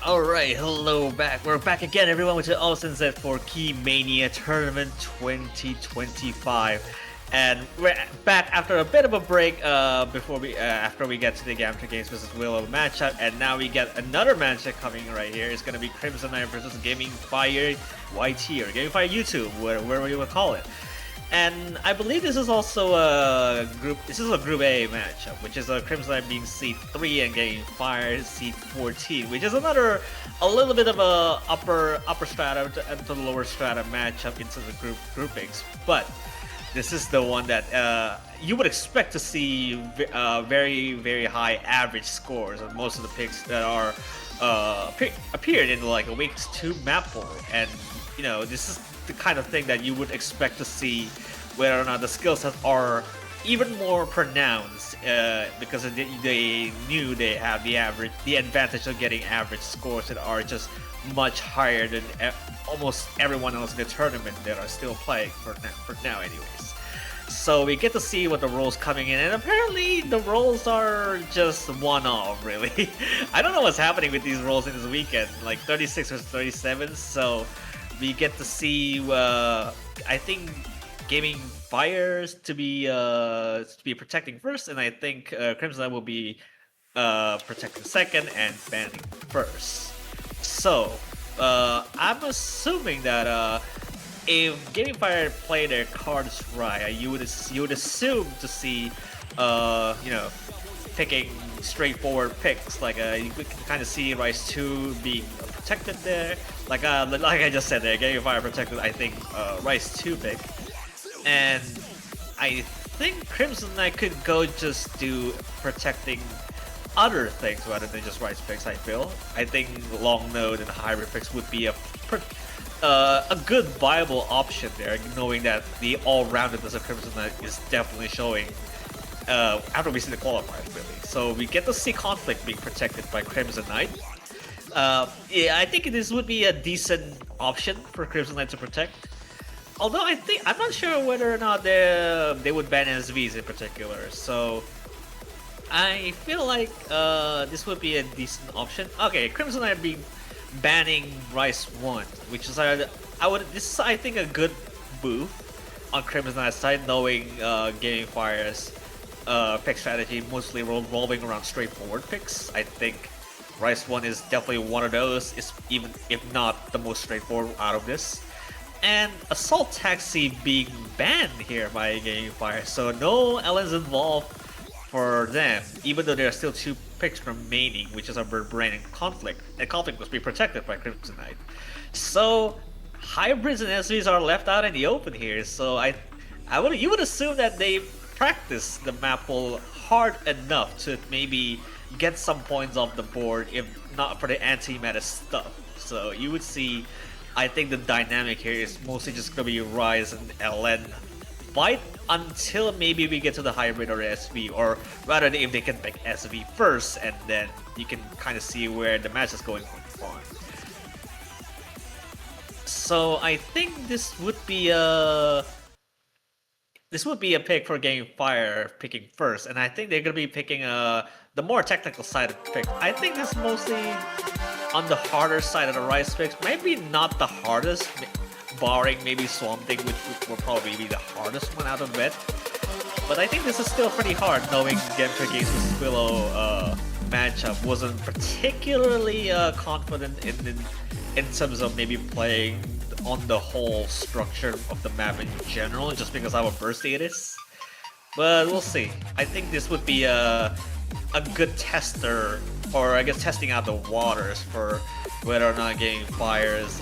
Alright, hello back. We're back again, everyone, with the AusNZ for Key Mania Tournament 2025. And we're back after a bit of a break after we get to the Gamter Games vs. Willow matchup. And now we get another matchup coming right here. It's going to be Crimzenite versus gamingfireyt or gamingfireyt YouTube, whatever you would call it. And I believe this is also a group A matchup, which is a Crimzenite being seed 3 and gamingfireyt seed 14, which is a little bit of a upper strata to lower strata matchup into the groupings. But this is the one that you would expect to see very high average scores on most of the picks that are appeared in like a week 2 map pool. And you know, this is the kind of thing that you would expect to see whether or not the skill sets are even more pronounced because they knew they have the advantage of getting average scores that are just much higher than almost everyone else in the tournament that are still playing for now anyways. So we get to see what the roles coming in, and apparently the roles are just one-off, really. I don't know what's happening with these roles in this weekend, like 36 versus 37, so we get to see, I think, gamingfireyt to be protecting first, and I think Crimzenite will be protecting second and banning first. So I'm assuming that if gamingfireyt play their cards right, you would assume to see you know, picking straightforward picks, like you can kind of see Rise 2 being protected there, like I just said there, gamingfireyt protected, I think, Rise 2 pick, and I think Crimzenite could go just do protecting other things rather than just Rise picks. I think long node and hybrid picks would be a good viable option there, knowing that the all-roundedness of Crimzenite is definitely showing after we see the qualifiers, really. So we get to see conflict being protected by Crimzenite. Yeah, I think this would be a decent option for Crimzenite to protect. Although I'm not sure whether or not they would ban SVs in particular. So I feel like this would be a decent option. Okay, Crimzenite being banning Rise 1, which is this is, I think, a good move on Crimzenite's side, knowing gamingfireyt's pick strategy mostly revolving around straightforward picks. I think Rise 1 is definitely one of those, even if not the most straightforward out of this. And Assault Taxi being banned here by gamingfireyt, so no LNs involved for them, even though there are still 2 picks remaining, which is a Brain and Conflict, and Conflict must be protected by Crimzenite. So hybrids and SVs are left out in the open here, so you would assume that they practice the map pool hard enough to maybe get some points off the board, if not for the anti-meta stuff. So you would see, I think the dynamic here is mostly just gonna be Rise and LN fight until maybe we get to the hybrid or SV, or rather if they can pick SV first, and then you can kind of see where the match is going on. So I think this would be a pick for gamingfireyt picking first, and I think they're gonna be picking the more technical side of the pick. I think this is mostly on the harder side of the Rise picks. Maybe not the hardest, barring maybe Swamp Thing, which will probably be the hardest one out of it. But I think this is still pretty hard, knowing Gamter Games vs. Willow matchup wasn't particularly confident in terms of maybe playing on the whole structure of the map in general, just because how bursty it is. But we'll see. I think this would be a good tester, or I guess testing out the waters for whether or not gamingfireyt's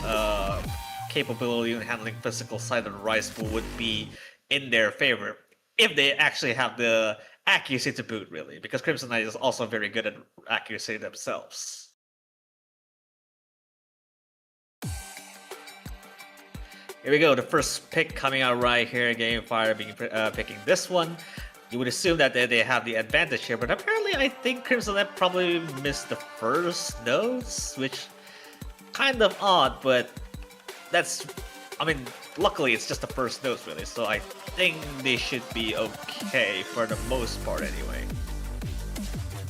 capability in handling physical side of the Rise pool would be in their favor, if they actually have the accuracy to boot, really, because Crimzenite is also very good at accuracy themselves. Here we go, the first pick coming out right here, gamingfireyt picking this one. You would assume that they have the advantage here, but apparently I think Crimzenite probably missed the first nodes, which kind of odd, but that's, I mean, luckily it's just the first nodes, really, so I think they should be okay for the most part anyway.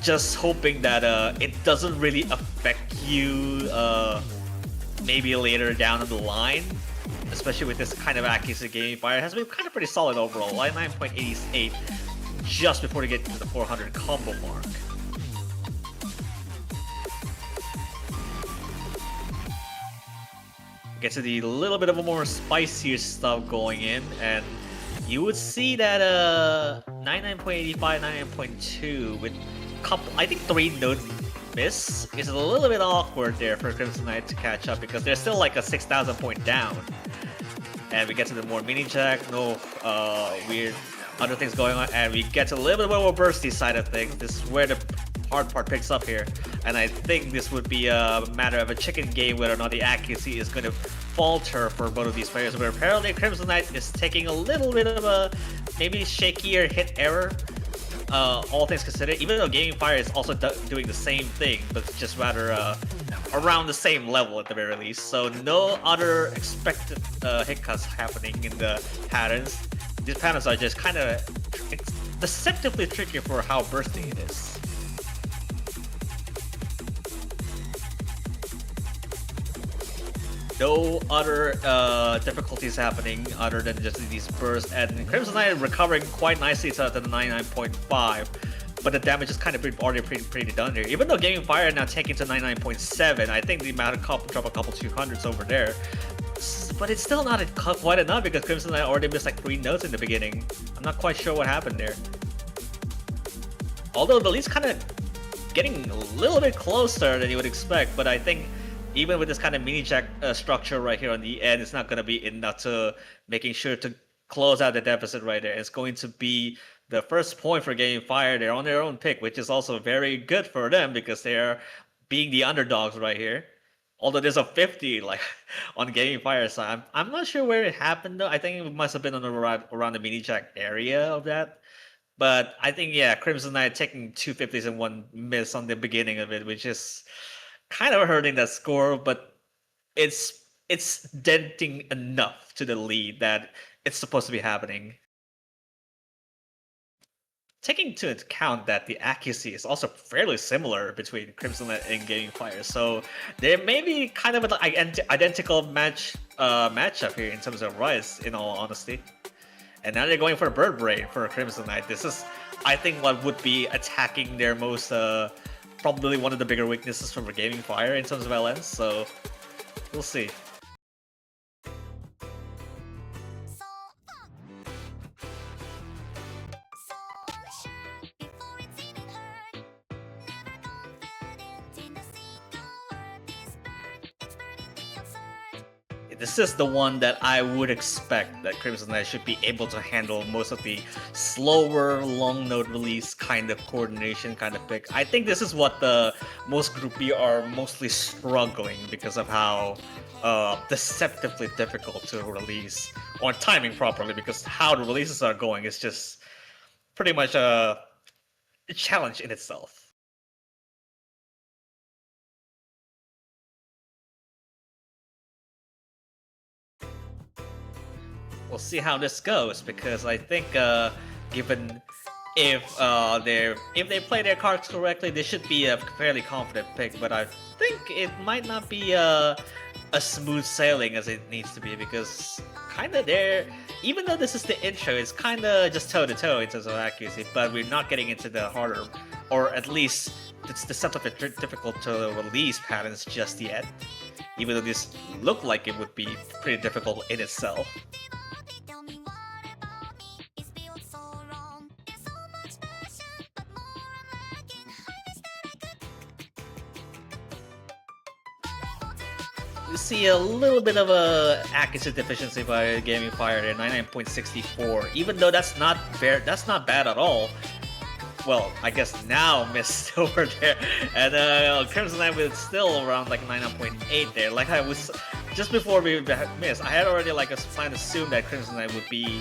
just hoping that it doesn't really affect you maybe later down the line, especially with this kind of accuracy. Gaming Fire has been kind of pretty solid overall, like 9.88 just before they get to the 400 combo mark. Get to the little bit of a more spicier stuff going in, and you would see that 99.85, 99.2 with couple, I think 3 nodes miss is a little bit awkward there for Crimzenite to catch up because they're still like a 6,000 point down. And we get to the more mini jack, no weird other things going on, and we get to a little bit more bursty side of things. This is where the hard part picks up here, and I think this would be a matter of a chicken game whether or not the accuracy is going to falter for both of these players, but apparently Crimzenite is taking a little bit of a maybe shakier hit error, all things considered, even though Gaming Fire is also doing the same thing, but just rather around the same level at the very least. So no other expected hiccups happening in the patterns. These patterns are just kind of deceptively tricky for how bursty it is. No other difficulties happening other than just these bursts, and Crimzenite recovering quite nicely to the 99.5, but the damage is kind of already pretty done here. Even though Gaming Fire now taking to 99.7, I think they might have drop a couple 200s over there, but it's still not quite enough because Crimzenite already missed like 3 notes in the beginning. I'm not quite sure what happened there. Although the lead's kind of getting a little bit closer than you would expect, but I think even with this kind of mini jack structure right here on the end, it's not going to be enough to making sure to close out the deficit right there. It's going to be the first point for Gaming Fire. They're on their own pick, which is also very good for them because they're being the underdogs right here. Although there's a 50 like on Gaming Fire side. I'm not sure where it happened though. I think it must have been on around the mini jack area of that. But I think, yeah, Crimzenite taking 2 50s and 1 miss on the beginning of it, which is kind of hurting that score, but it's denting enough to the lead that it's supposed to be happening. Taking into account that the accuracy is also fairly similar between Crimzenite and Gaming Fire, so there may be kind of an identical matchup here in terms of rise, in all honesty. And now they're going for a Bird Brain for Crimzenite. This is, I think, what would be attacking their most probably one of the bigger weaknesses from Gaming Fire in terms of LNs, so we'll see. This is the one that I would expect that Crimzenite should be able to handle most of the slower, long node release kind of coordination kind of pick. I think this is what the most Group B are mostly struggling because of how deceptively difficult to release or timing properly, because how the releases are going is just pretty much a challenge in itself. We'll see how this goes, because I think given if they play their cards correctly, this should be a fairly confident pick, but I think it might not be a smooth sailing as it needs to be, because kind of even though this is the intro, it's kind of just toe-to-toe in terms of accuracy, but we're not getting into the harder, or at least it's deceptively difficult to release patterns just yet, even though this looked like it would be pretty difficult in itself. You see a little bit of a accuracy deficiency by Gaming Fire there, 99.64. Even though that's not bad at all. Well, I guess now missed over there, and Crimzenite was still around like 99.8 there. Like I was just before we missed, I had already like planned to assume that Crimzenite would be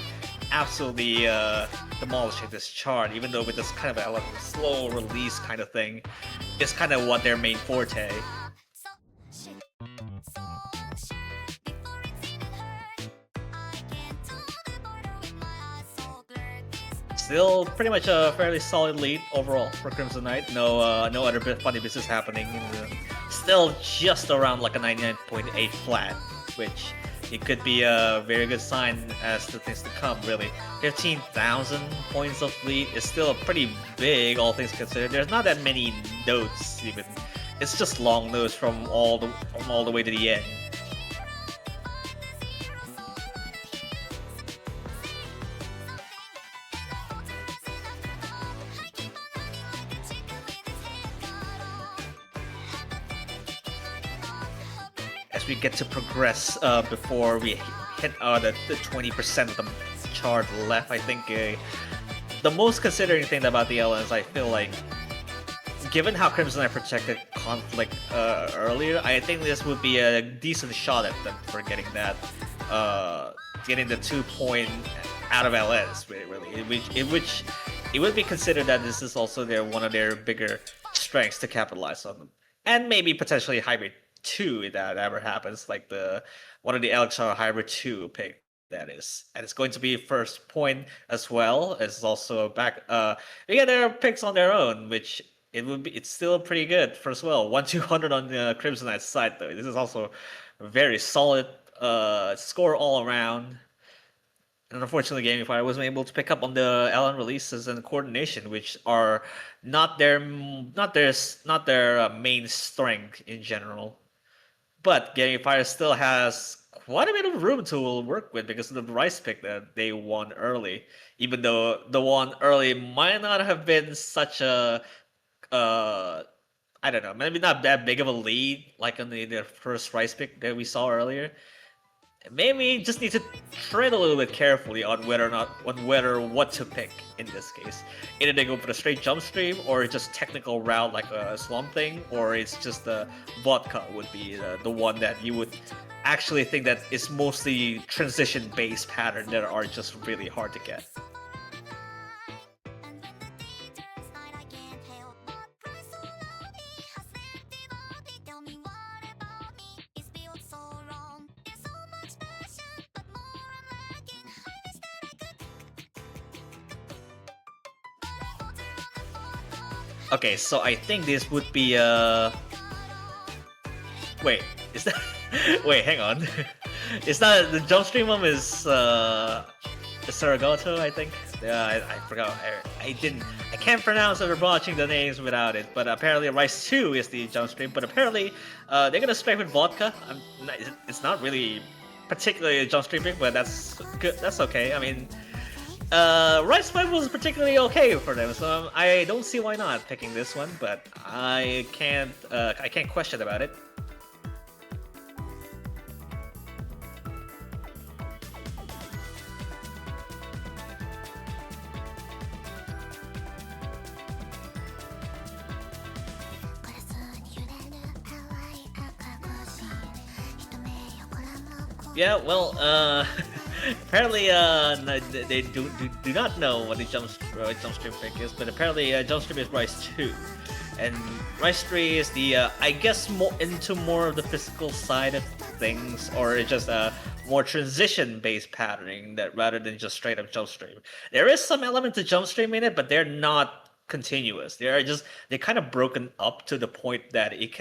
absolutely demolishing this chart, even though with this kind of a slow release kind of thing, it's kind of what their main forte. Still pretty much a fairly solid lead overall for Crimzenite. No other funny business happening. Still just around like a 99.8 flat, which it could be a very good sign as to things to come, really. 15,000 points of lead is still pretty big, all things considered. There's not that many nodes even. It's just long nodes from all the way to the end. As we get to progress before we hit the 20% of the chart left, I think the most considering thing about the LNs, I feel like, given how Crimzenite protected conflict earlier, I think this would be a decent shot at them for getting that, getting the 2 point out of LNs, really. Which it would be considered that this is also one of their bigger strengths to capitalize on them, and maybe potentially hybrid 2 if that ever happens, like one of the LXR hybrid 2 pick. That is, and it's going to be first point as well. It's also back. Yeah, there are picks on their own, which it's still pretty good for as well. 1-200 on the Crimzenite side though. This is also a very solid score all around. And unfortunately, gamingfireyt wasn't able to pick up on the LN releases and coordination, which are not their main strength in general. But gamingfireyt still has quite a bit of room to work with because of the rice pick that they won early. Even though the one early might not have been such a, I don't know, maybe not that big of a lead like on the first rice pick that we saw earlier. Maybe just need to tread a little bit carefully on what to pick in this case. Either they go for the straight jump stream, or just technical route like a Swamp Thing, or it's just the vodka would be the one that you would actually think that is mostly transition based pattern that are just really hard to get. Okay, so I think this would be wait, is that wait, hang on. Is that the jump stream one is Saragoto, I think? Yeah, I forgot. I can't pronounce it or watching the names without it, but apparently Rice 2 is the jump stream, but apparently they're gonna strike with vodka. It's not really particularly a jump stream pick, but that's good. That's okay. I mean, Rice 5 was particularly okay for them, so I don't see why not picking this one, but I can't question about it. Yeah, well, apparently, they do not know what the jump stream pick is, but apparently, jump stream is Rice 2, and Rice 3 is the I guess more of the physical side of things, or it's just a more transition-based patterning that rather than just straight up jump stream. There is some element to jump stream in it, but they're not continuous. They're kind of broken up to the point that it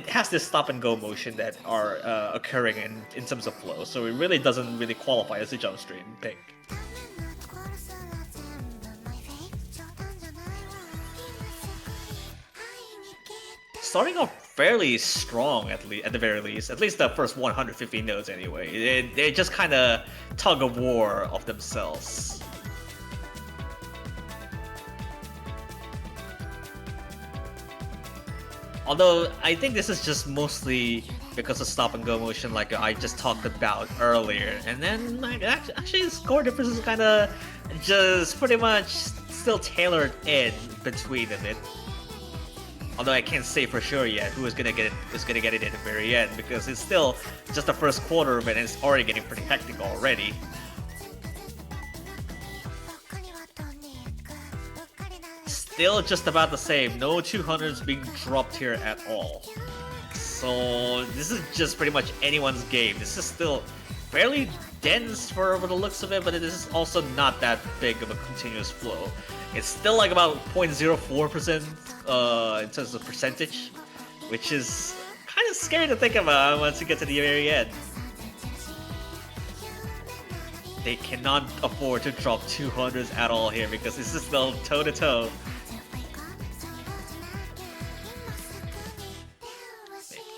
has this stop and go motion that are occurring in terms of flow, so it really doesn't really qualify as a jump stream pick. Starting off fairly strong at the very least, at least the first 150 nodes anyway. They just kind of tug of war of themselves. Although, I think this is just mostly because of stop and go motion like I just talked about earlier. And then, actually the score difference is kind of just pretty much still tailored in between of it. Although I can't say for sure yet who is gonna get it at the very end, because it's still just the first quarter of it and it's already getting pretty hectic already. Still just about the same, no 200s being dropped here at all. So this is just pretty much anyone's game. This is still fairly dense for the looks of it, but it is also not that big of a continuous flow. It's still like about 0.04% in terms of percentage, which is kind of scary to think about once you get to the very end. They cannot afford to drop 200s at all here because this is still toe-to-toe.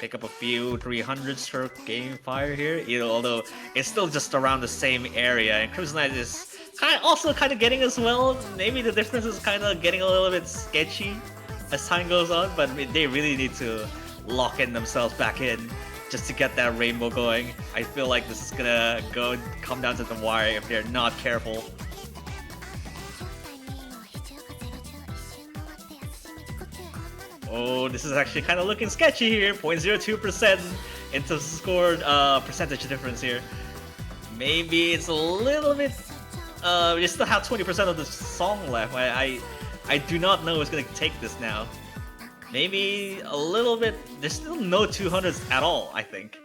Pick up a few 300s for Game Fire here, although it's still just around the same area, and Crimzenite is also kind of getting as well. Maybe the difference is kind of getting a little bit sketchy as time goes on, but they really need to lock in themselves back in just to get that rainbow going. I feel like this is gonna come down to the wire if they're not careful. Oh, this is actually kind of looking sketchy here. 0.02% into scored percentage difference here. Maybe it's a little bit. We still have 20% of the song left. I do not know who's gonna take this now. Maybe a little bit. There's still no 200s at all, I think.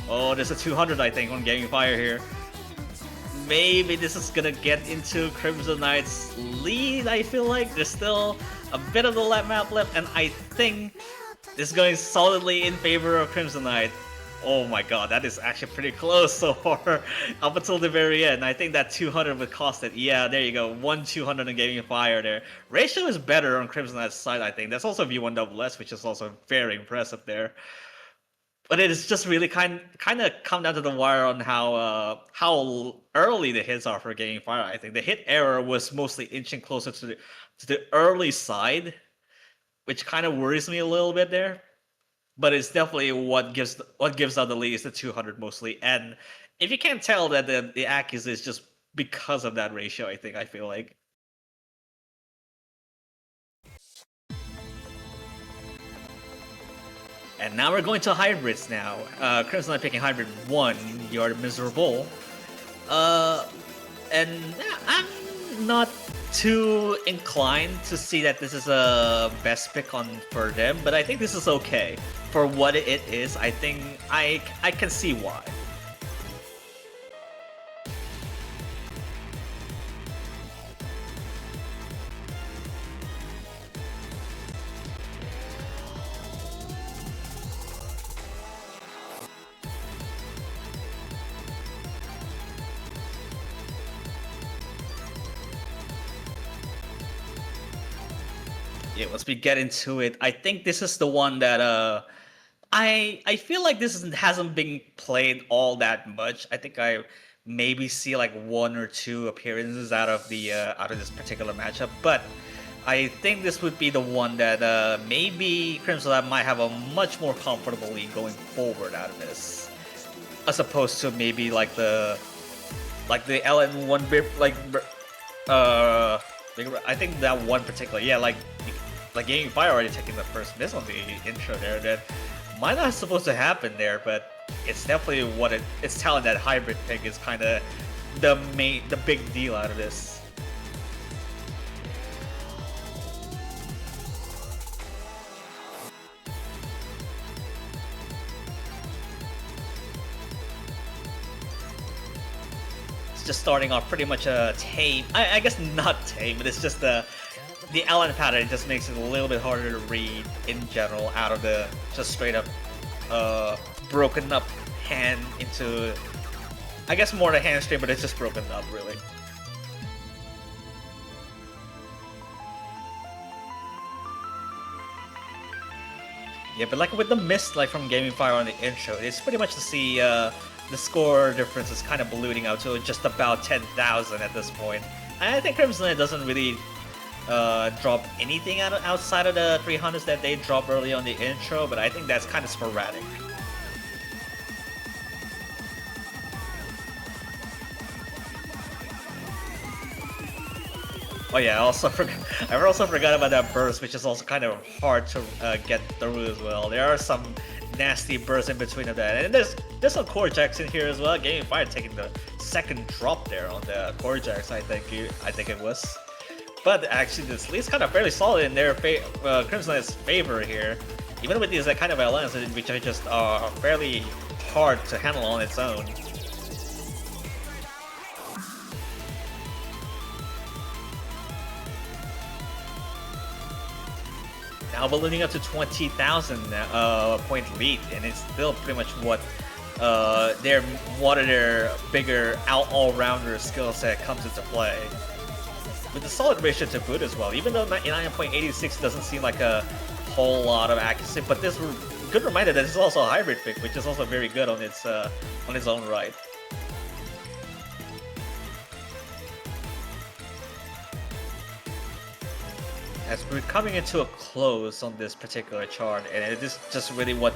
Oh, there's a 200, I think, on Gaming Fire here. Maybe this is gonna get into Crimzenite's lead, I feel like. There's still a bit of the map left, and I think this is going solidly in favor of Crimzenite. Oh my god, that is actually pretty close so far, up until the very end. I think that 200 would cost it. Yeah, there you go, 200 in Gaming Fire there. Ratio is better on Crimzenite's side, I think. That's also V1 double S, which is also very impressive there. But it is just really kind of come down to the wire on how early the hits are for Gaming Fire. I think the hit error was mostly inching closer to the early side, which kind of worries me a little bit there. But it's definitely what gives out the lead is the 200 mostly. And if you can't tell that the Akis is just because of that ratio, I feel like. And now we're going to hybrids now. Crimzenite picking hybrid 1, you're miserable. And I'm not too inclined to see that this is a best pick for them, but I think this is okay. For what it is, I think I can see why. Yeah, once we get into it, I think this is the one that I feel like this hasn't been played all that much. I think I maybe see like 1 or 2 appearances out of this particular matchup, but I think this would be the one that maybe Crimzenite might have a much more comfortable lead going forward out of this, as opposed to maybe like the LN1 I think that one particular, yeah, like Gaming Fire already taking the first miss on the intro there. That might not supposed to happen there, but it's definitely it's telling that hybrid pick is kind of the big deal out of this. It's just starting off pretty much a tame. I guess not tame, but it's just the LN pattern just makes it a little bit harder to read in general out of the just straight up broken up hand into, I guess more the hamstring, but it's just broken up really. Yeah, but like with the mist like from Gaming Fire on the intro, it's pretty much to see the score difference is kind of ballooning out to just about 10,000 at this point. I think Crimzenite doesn't really drop anything outside of the 300s that they drop early on the intro, but I think that's kind of sporadic. Oh yeah, I also forgot about that burst, which is also kind of hard to get through as well. There are some nasty bursts in between of that, and there's some core jacks in here as well. Gaming Fire taking the second drop there on the core jacks, I think it was. But actually, this lead's kind of fairly solid in their Crimzenite's favor here, even with these kind of LNs, which are just fairly hard to handle on its own. Now ballooning up to 20,000 point lead, and it's still pretty much what one of their bigger all-rounder skill set comes into play. With a solid ratio to boot as well, even though 99.86 doesn't seem like a whole lot of accuracy, but this good reminder that it's also a hybrid pick, which is also very good on its own right. As we're coming into a close on this particular chart, and it is just really what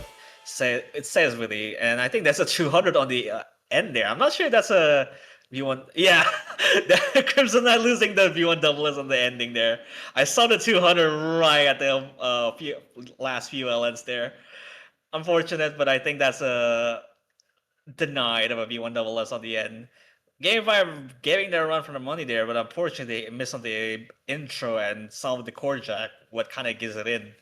it says really, and I think that's a 200 on the end there. I'm not sure if that's a V1. Yeah, Crimzenite losing the V1 double is on the ending there. I saw the 200 right at the last few LNs there. Unfortunate, but I think that's a denied of a V1 double S on the end. GameFire getting their run for the money there, but unfortunately they missed on the intro and solved the core jack, what kind of gives it in.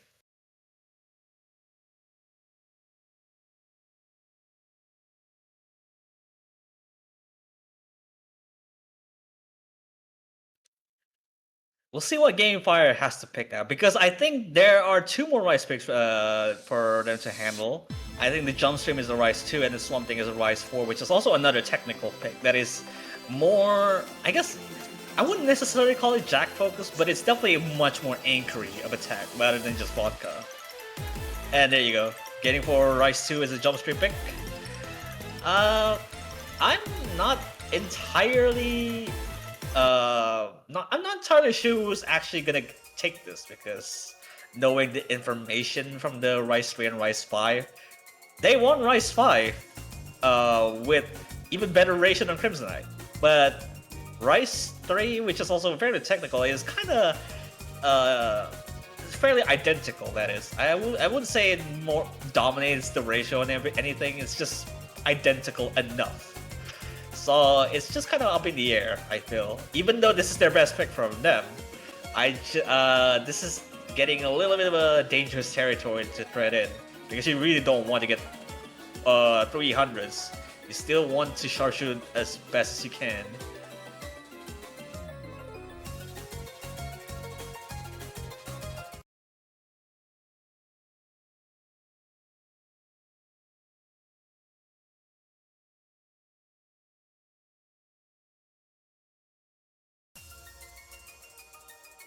We'll see what GameFire has to pick now, because I think there are two more Rise picks for them to handle. I think the Jump Stream is a Rise 2 and the Swamp Thing is a Rise 4, which is also another technical pick that is more, I guess, I wouldn't necessarily call it Jack focused, but it's definitely much more anchory of attack rather than just vodka. And there you go. Getting for Rise 2 is a Jump Stream pick. I'm not entirely I'm not entirely sure who's actually gonna take this, because knowing the information from the Rise 3 and Rise 5, they won Rise 5 with even better ratio than Crimzenite. But Rise 3, which is also fairly technical, is kind of fairly identical, that is. I wouldn't say it more dominates the ratio and anything, it's just identical enough. So it's just kind of up in the air, I feel. Even though this is their best pick from them, this is getting a little bit of a dangerous territory to thread in, because you really don't want to get 300s. You still want to sharpshoot as best as you can.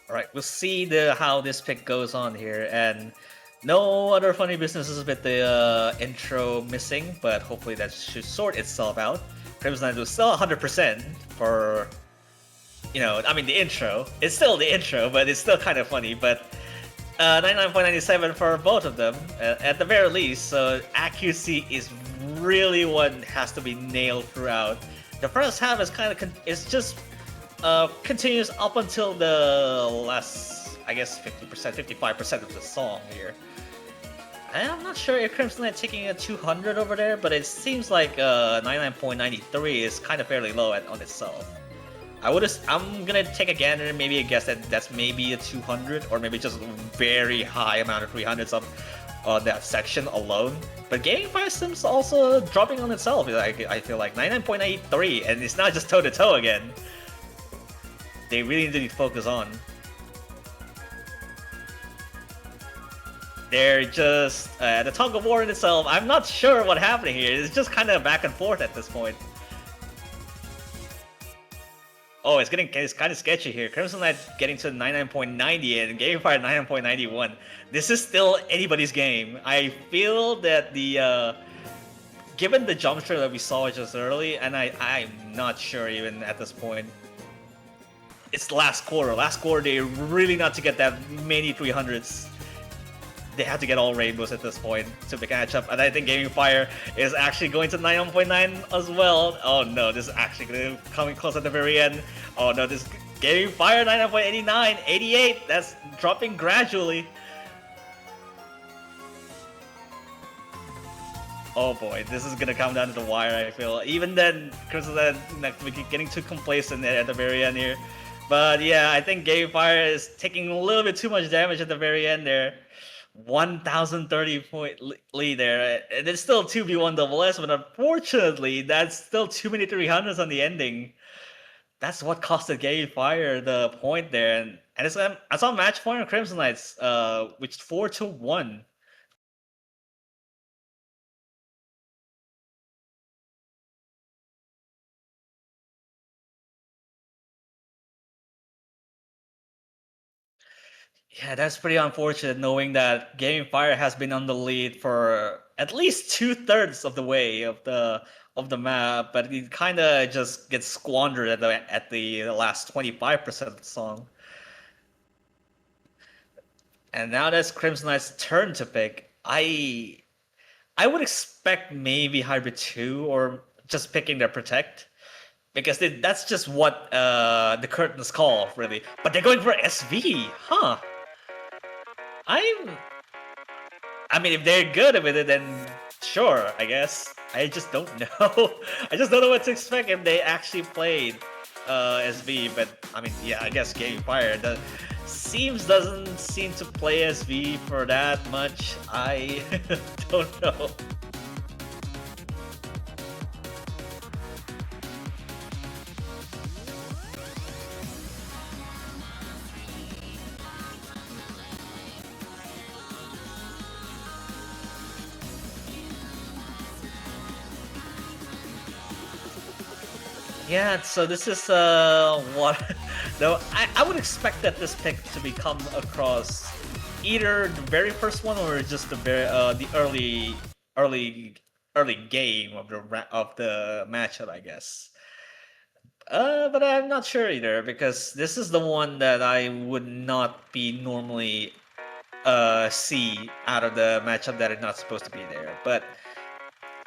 Alright, we'll see how this pick goes on here, and no other funny businesses with the intro missing, but hopefully that should sort itself out. Crimzenite was still 100% for, I mean the intro. It's still the intro, but it's still kind of funny, but 99.97 for both of them, at the very least, so accuracy is really what has to be nailed throughout. The first half is it's just continues up until the last, I guess, 50%, 55% of the song here. I'm not sure if Crimzenite taking a 200 over there, but it seems like 99.93 is kind of fairly low on itself. I'm gonna take a gander and maybe guess that that's maybe a 200, or maybe just a very high amount of 300s on that section alone. But GameFire seems also dropping on itself. I feel like 99.83, and it's not just toe-to-toe again. They really need to focus on. They're just the tug of war in itself. I'm not sure what happened here. It's just kind of back and forth at this point. Oh, it's kind of sketchy here. Crimzenite getting to 99.90 and GameFire 99.91. This is still anybody's game. I feel that given the jump shot that we saw just early, and I'm not sure even at this point. It's last quarter. Last quarter, they really not to get that many 300s. They have to get all rainbows at this point to catch up. And I think GameFire is actually going to 99.9 as well. Oh no, this is actually coming close at the very end. Oh no, this GameFire 99.89, 88. That's dropping gradually. Oh boy, this is gonna come down to the wire, I feel. Even then, Crimzenite getting too complacent at the very end here. But yeah, I think GameFire is taking a little bit too much damage at the very end there. 1,030 point lead there. And it's still 2v1 double S, but unfortunately, that's still too many 300s on the ending. That's what costed Game Fire the point there. And it's I saw match point on Crimzenites, which 4-1. Yeah, that's pretty unfortunate knowing that Game Fire has been on the lead for at least 2/3 of the way of the map, but it kind of just gets squandered at the last 25% of the song. And now that's Crimsonite's turn to pick. I would expect maybe Hybrid 2 or just picking their Protect. Because that's just what the curtains call, really. But they're going for SV, huh? I'm I mean, if they're good with it, then sure, I guess. I just don't know. I just don't know what to expect if they actually played SV. But I mean, yeah, I guess Game Fire doesn't seem to play SV for that much. I don't know. Yeah, so this is what though I would expect that this pick to become across either the very first one or just the early early game of the matchup, I guess. But I'm not sure either because this is the one that I would not be normally see out of the matchup that is not supposed to be there. But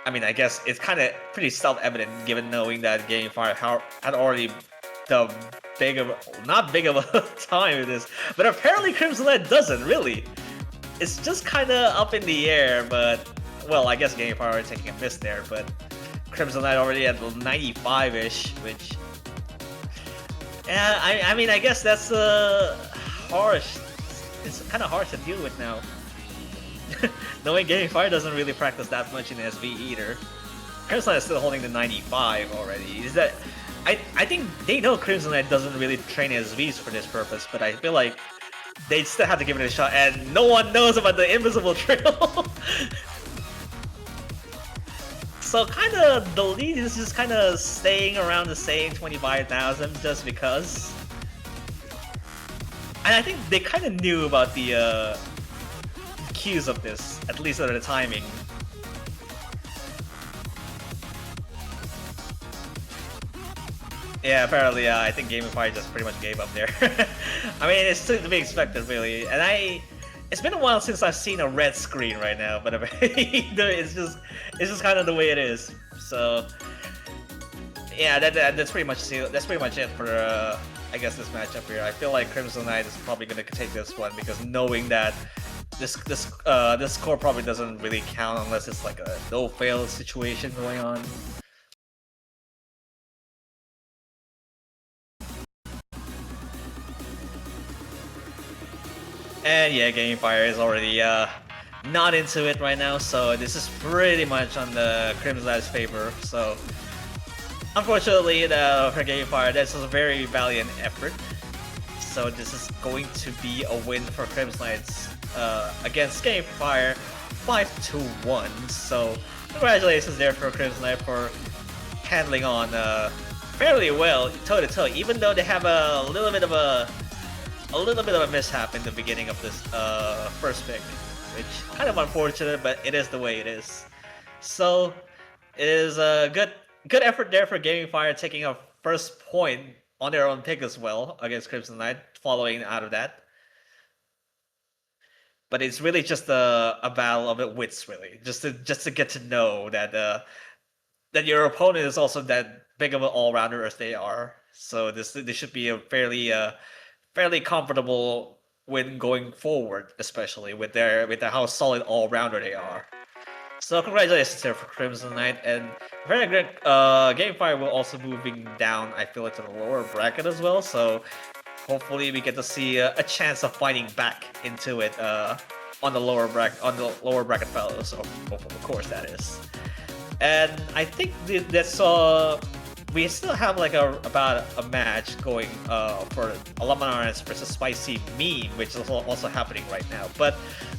I mean, I guess it's kind of pretty self-evident given knowing that Game Fire had already the not big of a time with this, but apparently Crimzenite doesn't really. It's just kind of up in the air, but well, I guess Game Fire is taking a miss there, but Crimzenite already at 95-ish, which yeah, I mean, I guess that's harsh. It's kind of harsh to deal with now. Knowing Game Fire doesn't really practice that much in SV either. Crimsonite is still holding the 95 already. Is that I think they know Crimsonite doesn't really train SVs for this purpose, but I feel like they still have to give it a shot, and no one knows about the invisible trail. So kind of the lead is just kind of staying around the same 25,000 just because. And I think they kind of knew about the cues of this, at least at the timing. Yeah, apparently, I think Gamify just pretty much gave up there. I mean, it's to be expected, really. And it's been a while since I've seen a red screen right now, but it's just kind of the way it is. So, yeah, that's pretty much it for I guess this matchup here. I feel like Crimzenite is probably gonna take this one because knowing that this score probably doesn't really count unless it's like a no-fail situation going on. And yeah, Game Fire is already not into it right now, so this is pretty much on the Crimsonite's favor. So unfortunately, for Game Fire, this is a very valiant effort. So this is going to be a win for Crimsonite's against Game Fire, 5-1. So congratulations there for Crimsonite for handling on fairly well toe to toe, even though they have a little bit of a mishap in the beginning of this first pick, which kind of unfortunate, but it is the way it is. So it is a good effort there for Gaming Fire taking a first point on their own pick as well against Crimzenite, following out of that. But it's really just a battle of wits, really, just to get to know that that your opponent is also that big of an all-rounder as they are. So this should be a fairly comfortable win going forward, especially with their how solid all-rounder they are. So congratulations there for Crimzenite, and very good. Gamefire will also moving down, I feel like, to the lower bracket as well. So hopefully we get to see a chance of fighting back into it on the lower bracket fellows, of course that is. And I think that's we still have like about a match going for Alumnars versus Spicy Meme, which is also happening right now. But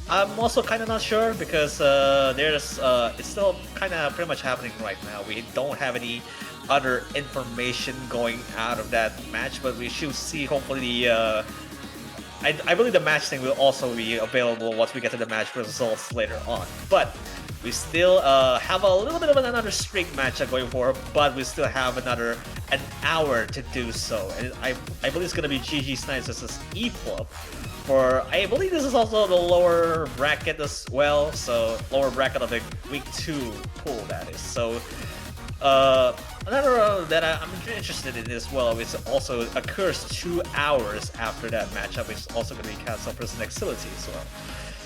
I'm also kind of not sure because it's still kind of pretty much happening right now. We don't have any other information going out of that match, but we should see hopefully I believe the match thing will also be available once we get to the match results later on. But we still have a little bit of another streak matchup going forward, but we still have an hour to do so. And I believe it's going to be GG Snipes versus eFlop. I believe this is also the lower bracket as well, so lower bracket of the week 2 pool that is. So another that I'm interested in as well, which also occurs 2 hours after that matchup, which is also going to be Castle versus Nexility as well.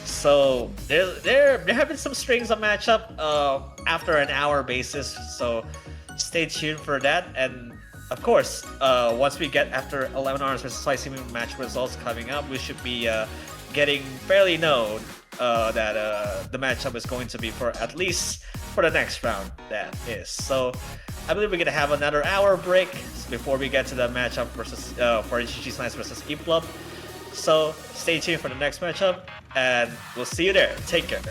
So there have been some strings of matchup after an hour basis, so stay tuned for that. And of course, once we get after 11 hours versus Spicy Meme match results coming up, we should be getting fairly known that the matchup is going to be for at least for the next round, that is. So I believe we're gonna have another hour break before we get to the matchup versus for GG Snipes versus eFlop. So stay tuned for the next matchup, and we'll see you there. Take care.